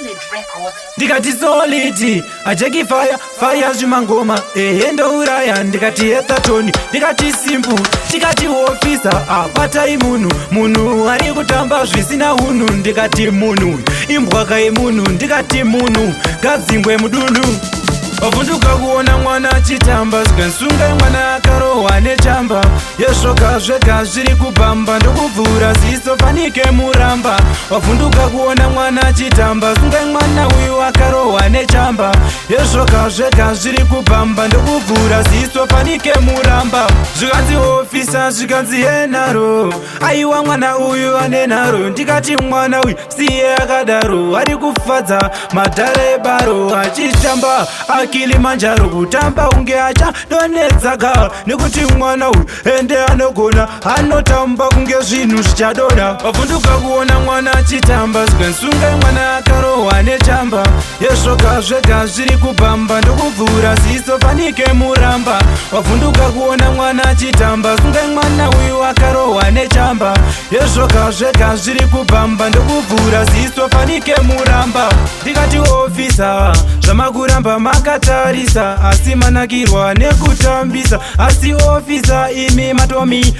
Solid Records. Ndikati solid, ajeki fire zvimangoma ndouraya. Ndikati etatoni, ndikati simple, ndikati officer. Batai munhu ari kutamba zvisina hunhu. Ndikati munhu, imbwaka yemunhu. Ndikati munhu, gadzingwe mudunhu. Wavhunduka kuona mwana achitamba, zvikansunga mwana akarohwa nechamba. Yezvoka zvega zviri kubhamba, ndokubvura ziso panike muramba. Wavhunduka kuona mwana achitamba, sunga mwana uyu akarohwa nechamba. Yezvoka zvega zviri kubhamba, ndokubvura ziso panike muramba. Zvikanzi ofisa, zvikanzi henharo, aiwa mwana uyu ane nharo. Ndikati mwana uyu siye akadaro, ari kufadza madhara ebaro. Achitamba Kilimanjaro, kutamba unge acha donedzaka. Nekuti mwana uyu ende anogona, anotamba kunge zvinhu zvichadona. Wavhunduka kuona mwana achitamba, zvikansunga mwana akarohwa nechamba. Yezvoka zvega zviri kubhamba, ndokubvura ziso panike muramba. Wavhunduka kuona mwana achitamba, sunga mwana uyu akarohwa nechamba. Yezvoka zvega zviri kubhamba, ndokubvura ziso panike muramba. Ndikati ofisa, zvamakuramba makatarisa, asi manakirwa nekutambisa. Asi ofisa imi matomi,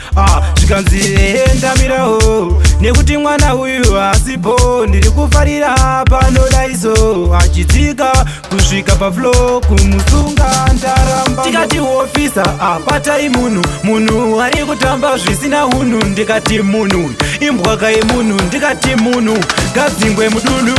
zvikanzi endamirawo. Nekuti mwana uyu asipo, ndiri kufarira panodaiso. Achidzika kusvika paflow, kumusunga ndaramba. Ndikati ofisa, batai munhu ari kutamba zvisina hunhu. Ndikati munhu, imbwaka yemunhu. Ndikati munhu, gadzingwe mudunhu.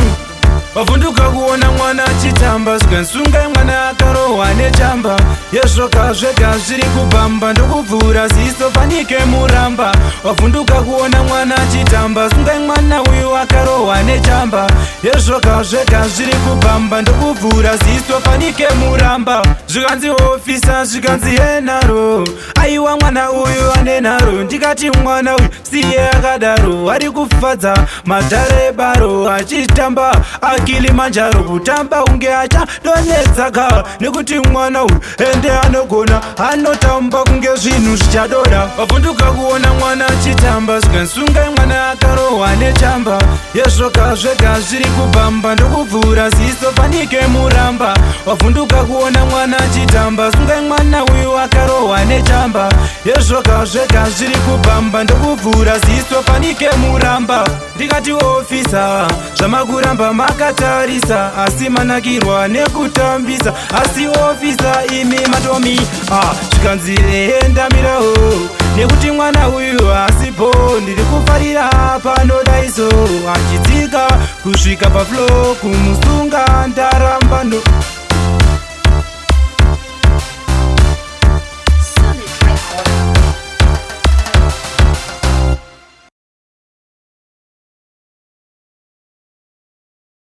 Wavhunduka kuona mwana achitamba, zvikansunga mwana akarohwa nechamba. Yezvoka zvega zviri kubhamba, ndokubvura ziso panike muramba. Wavhunduka kuona mwana achitamba, sunga mwana uyu akarohwa nechamba. Yezvoka zvega zviri kubhamba, ndokubvura ziso panike muramba. Zvikanzi ofisa, zvikanzi henharo, aiwa mwana uyu ane nharo. Ndikati mwana uyu siye akadaro, ari kufadza madhara ebaro. Achitamba Kilimanjaro, kutamba unge acha donedzaka. Nekuti mwana uyu ende anogona, anotamba kunge zvinhu zvichadona. Wavhunduka kuona mwana achitamba, zvikansunga mwana akarohwa nechamba. Yezvoka zvega zviri kubhamba, ndokubvura ziso panike muramba. Wavhunduka kuona mwana achitamba, sunga mwana uyu akarohwa nechamba. Yezvoka zvega zviri kubhamba, ndokubvura ziso panike muramba. Ndikati ofisa, zvamakuramba makatarisa, asi manakirwa nekutambisa. Asi ofisa imi matomi, zvikanzi endamirawo. Nekuti mwana uyu asipo, ndiri kufarira panodaiso. Achidzika kusvika paflow, kumusunga ndaramba.